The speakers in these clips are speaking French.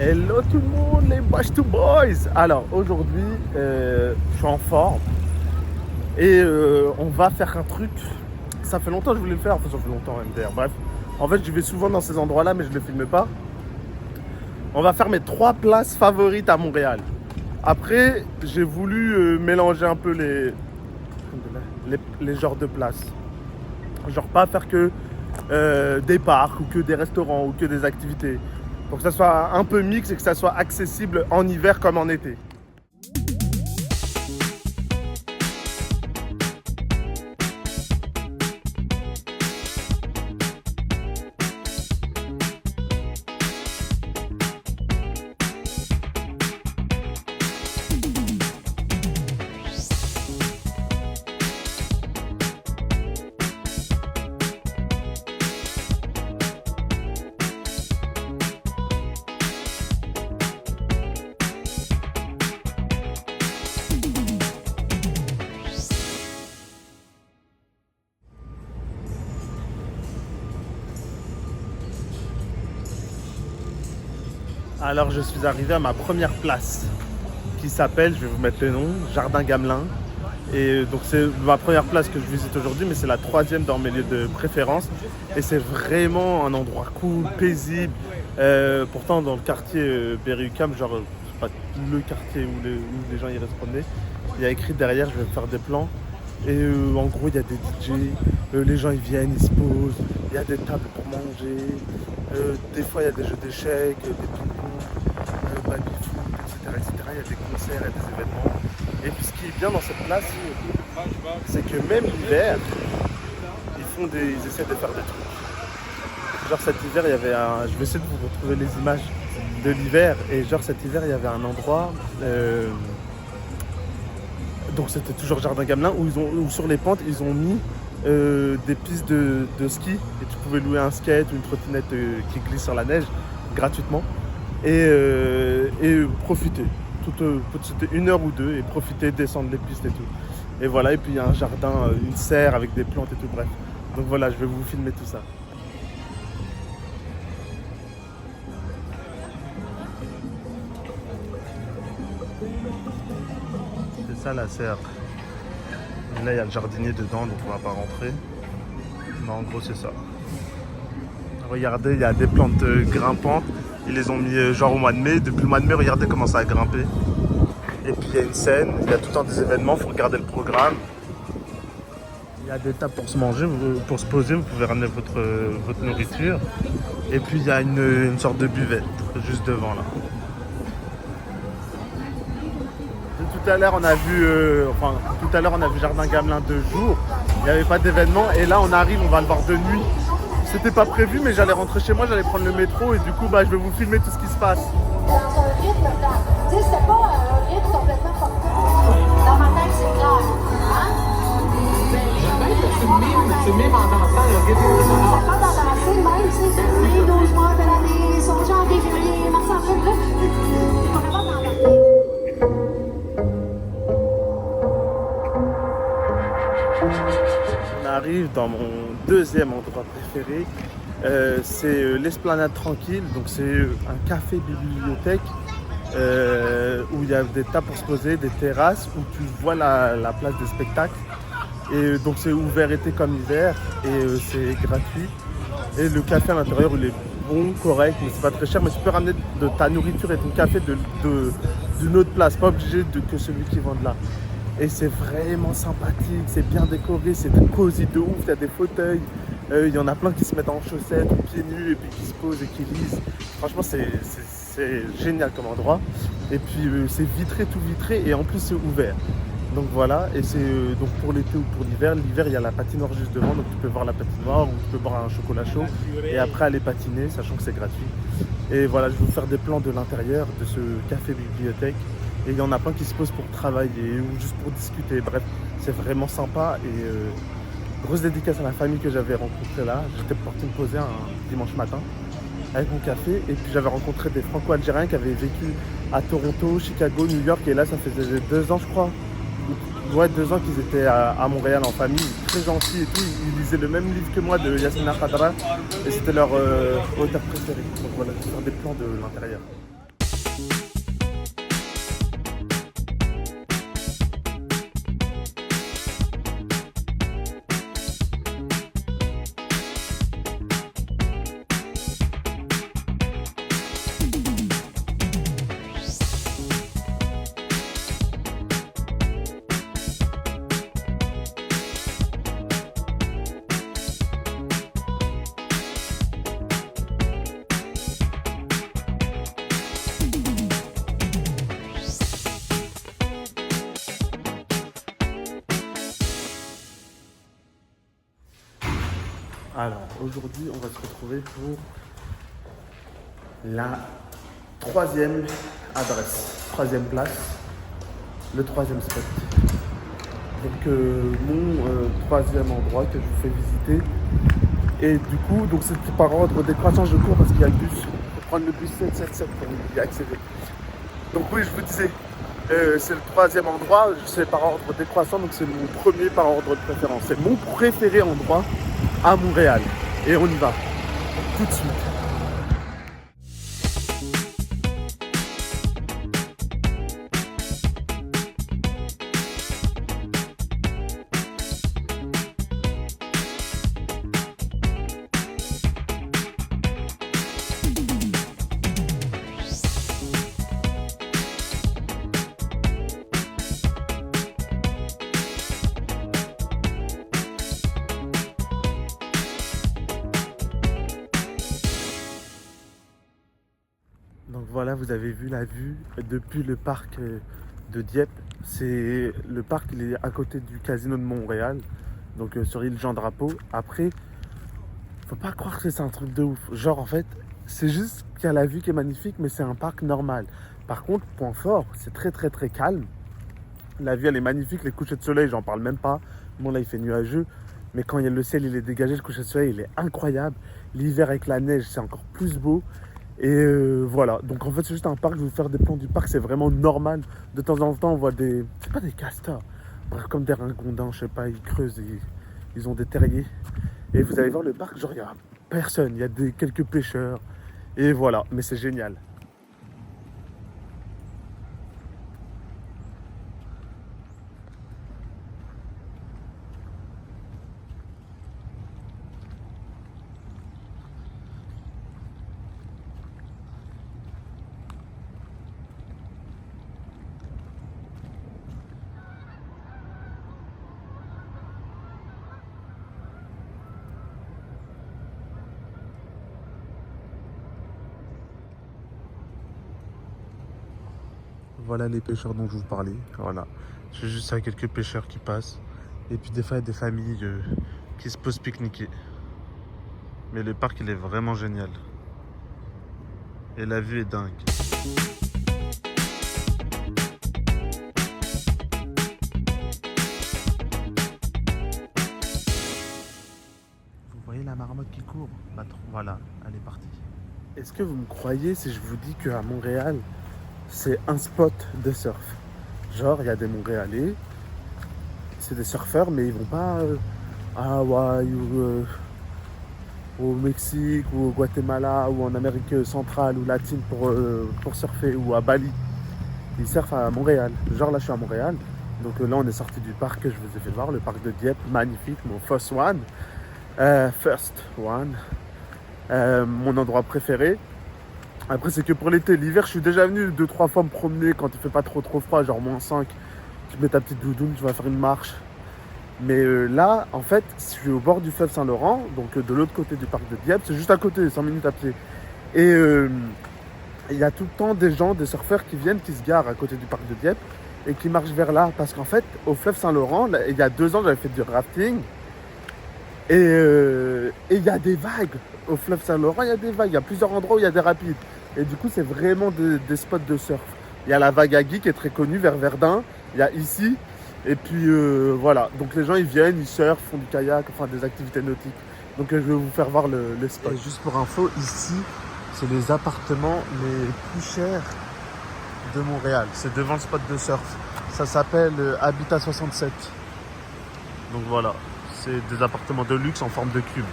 Hello tout le monde, les Bash to Boys. Alors aujourd'hui, je suis en forme et on va faire un truc. Ça fait longtemps que je voulais le faire, enfin ça fait longtemps MDR. Bref, en fait je vais souvent dans ces endroits-là, mais je ne le filme pas. On va faire mes 3 places favorites à Montréal. Après, j'ai voulu mélanger un peu les genres de places. Genre pas faire que des parcs ou que des restaurants ou que des activités. Pour que ça soit un peu mix et que ça soit accessible en hiver comme en été. Alors je suis arrivé à ma première place qui s'appelle, je vais vous mettre le nom, Jardin Gamelin. Et donc c'est ma première place que je visite aujourd'hui, mais c'est la 3e dans mes lieux de préférence. Et c'est vraiment un endroit cool, paisible. Pourtant dans le quartier Berry-UQAM, genre c'est pas le quartier où les gens y restent promener, il y a écrit derrière, je vais faire des plans. Et en gros il y a des DJ, les gens ils viennent, ils se posent, il y a des tables pour manger, des fois il y a des jeux d'échecs, des ping-pong, baby-foot, etc. Il y a des concerts, il y a des événements. Et puis ce qui est bien dans cette place, c'est que même l'hiver, ils essaient de faire des trucs. Genre cet hiver, il y avait je vais essayer de vous retrouver les images de l'hiver. Et genre cet hiver, il y avait un endroit, donc c'était toujours Jardin Gamelin, où sur les pentes, ils ont mis des pistes de ski. Et tu pouvais louer un skate ou une trottinette qui glisse sur la neige gratuitement. Et profiter. C'était 1 heure ou 2 et profiter, descendre les pistes et tout. Et voilà, et puis il y a un jardin, une serre avec des plantes et tout, bref. Donc voilà, je vais vous filmer tout ça. C'est ça la serre. Et là il y a le jardinier dedans, donc on va pas rentrer. Mais en gros c'est ça. Regardez, il y a des plantes grimpantes. Ils les ont mis genre au mois de mai. Depuis le mois de mai, regardez comment ça a grimpé. Et puis il y a une scène, il y a tout le temps des événements, il faut regarder le programme. Il y a des tables pour se manger, pour se poser, vous pouvez ramener votre nourriture. Et puis il y a une sorte de buvette, juste devant là. Tout à l'heure on a vu Jardin Gamelin 2 jours. Il n'y avait pas d'événement et là on arrive, on va le voir de nuit. C'était pas prévu mais j'allais rentrer chez moi, j'allais prendre le métro et du coup je vais vous filmer tout ce qui se passe. Dans un rythme, tu sais, c'était pas un rythme complètement fortuit. Dans ma tête, c'est clair. Hein? Tu mimes en dansant le rythme sonore. Pas d'en danser, même, tu sais, les 12 mois de l'année, sont janvier, février, mars, avril, là. T'es pas capable d'embarquer. On arrive dans mon 2e endroit préféré. C'est l'Esplanade Tranquille, donc c'est un café-bibliothèque où il y a des tables pour se poser, des terrasses où tu vois la place des spectacles. Et donc c'est ouvert été comme hiver et c'est gratuit. Et le café à l'intérieur il est bon, correct, mais c'est pas très cher. Mais tu peux ramener de ta nourriture et ton café d'une autre place, pas obligé que celui qui vend de là. Et c'est vraiment sympathique, c'est bien décoré, c'est cosy de ouf, il y a des fauteuils. Il y en a plein qui se mettent en chaussettes, pieds nus, et puis qui se posent et qui lisent. Franchement, c'est génial comme endroit. Et puis, c'est vitré, tout vitré, et en plus, c'est ouvert. Donc voilà, et c'est donc pour l'été ou pour l'hiver. L'hiver, il y a la patinoire juste devant, donc tu peux voir la patinoire, ou tu peux boire un chocolat chaud, et après aller patiner, sachant que c'est gratuit. Et voilà, je vais vous faire des plans de l'intérieur de ce café-bibliothèque. Et il y en a plein qui se posent pour travailler ou juste pour discuter. Bref, c'est vraiment sympa et grosse dédicace à la famille que j'avais rencontrée là. J'étais parti me poser un dimanche matin avec mon café et puis j'avais rencontré des Franco-Algériens qui avaient vécu à Toronto, Chicago, New York et là ça faisait 2 ans je crois. Ouais, 2 ans qu'ils étaient à Montréal en famille, très gentils et tout. Ils lisaient le même livre que moi de Yasmina Khadra et c'était leur auteur préféré. Donc voilà, je vais faire des plans de l'intérieur. Alors, aujourd'hui, on va se retrouver pour la troisième adresse, troisième place, le troisième spot. Donc, mon troisième endroit que je vous fais visiter. Et du coup, donc c'est par ordre décroissant, je cours parce qu'il y a le bus. Il faut prendre le bus 777 pour y accéder. Donc oui, je vous disais, c'est le troisième endroit, c'est par ordre décroissant, donc c'est mon premier par ordre de préférence. C'est mon préféré endroit à Montréal. Et on y va, tout de suite. Donc voilà, vous avez vu la vue depuis le parc de Dieppe. C'est le parc, il est à côté du casino de Montréal, donc sur l'île Jean-Drapeau. Après, faut pas croire que c'est un truc de ouf. Genre en fait, c'est juste qu'il y a la vue qui est magnifique, mais c'est un parc normal. Par contre, point fort, c'est très très très calme. La vue elle est magnifique, les couchers de soleil, j'en parle même pas. Bon là il fait nuageux, mais quand il y a le ciel il est dégagé, le coucher de soleil il est incroyable. L'hiver avec la neige c'est encore plus beau. Et voilà, donc en fait c'est juste un parc, je vais vous faire des plans du parc, c'est vraiment normal. De temps en temps on voit des, c'est pas des castors, bref comme des ringondins, je sais pas, ils creusent, ils ont des terriers. Et vous allez voir le parc, genre il y a personne, il y a quelques pêcheurs. Et voilà, mais c'est génial. Voilà les pêcheurs dont je vous parlais. Voilà. J'ai juste à quelques pêcheurs qui passent. Et puis des fois, il y a des familles qui se posent pique-niquer. Mais le parc, il est vraiment génial. Et la vue est dingue. Vous voyez la marmotte qui court? Voilà, elle est partie. Est-ce que vous me croyez si je vous dis qu'à Montréal, c'est un spot de surf? Genre, il y a des Montréalais, c'est des surfeurs, mais ils vont pas à Hawaï ou au Mexique ou au Guatemala ou en Amérique centrale ou latine pour surfer, ou à Bali. Ils surfent à Montréal. Genre là, je suis à Montréal. Donc là, on est sorti du parc que je vous ai fait voir, le parc de Dieppe, magnifique, mon first one. Mon endroit préféré. Après, c'est que pour l'été, l'hiver, je suis déjà venu 2-3 fois me promener quand il fait pas trop froid, genre -5. Tu mets ta petite doudoune, tu vas faire une marche. Mais là, en fait, je suis au bord du fleuve Saint-Laurent, donc de l'autre côté du parc de Dieppe. C'est juste à côté, 5 minutes à pied. Et il y a tout le temps des gens, des surfeurs qui viennent, qui se garent à côté du parc de Dieppe et qui marchent vers là. Parce qu'en fait, au fleuve Saint-Laurent, il y a 2 ans, j'avais fait du rafting. Et il y a des vagues. Au fleuve Saint-Laurent, il y a des vagues. Il y a plusieurs endroits où il y a des rapides. Et du coup, c'est vraiment des spots de surf. Il y a la vague à Guy qui est très connue vers Verdun. Il y a ici. Et puis voilà. Donc les gens, ils viennent, ils surfent, font du kayak, enfin des activités nautiques. Donc je vais vous faire voir le spot. Et juste pour info, ici, c'est les appartements les plus chers de Montréal. C'est devant le spot de surf. Ça s'appelle Habitat 67. Donc voilà. C'est des appartements de luxe en forme de cube.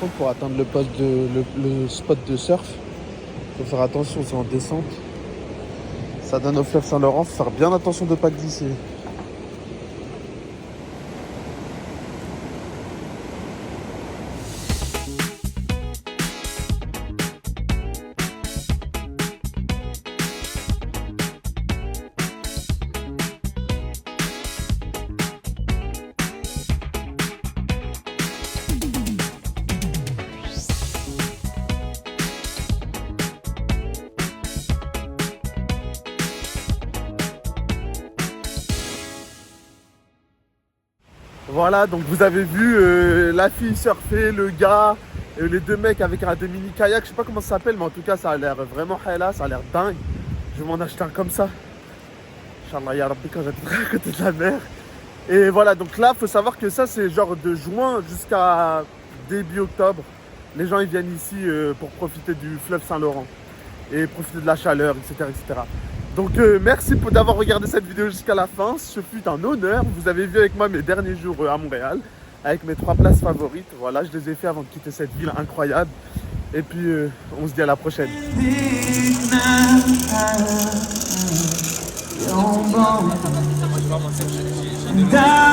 contre, pour atteindre le spot de surf, faut faire attention, c'est en descente. Ça donne au fleuve Saint-Laurent, faut faire bien attention de ne pas glisser. Voilà, donc vous avez vu la fille surfer, le gars, les deux mecs avec un mini kayak, je sais pas comment ça s'appelle, mais en tout cas ça a l'air vraiment hella, ça a l'air dingue. Je vais m'en acheter un comme ça. Inch'Allah ya Rabbi quand j'habiterai à côté de la mer. Et voilà, donc là, faut savoir que ça c'est genre de juin jusqu'à début octobre. Les gens ils viennent ici pour profiter du fleuve Saint-Laurent et profiter de la chaleur, etc. etc. Donc merci d'avoir regardé cette vidéo jusqu'à la fin, ce fut un honneur. Vous avez vu avec moi mes derniers jours à Montréal, avec mes 3 places favorites. Voilà, je les ai fait avant de quitter cette ville incroyable. Et puis on se dit à la prochaine. Down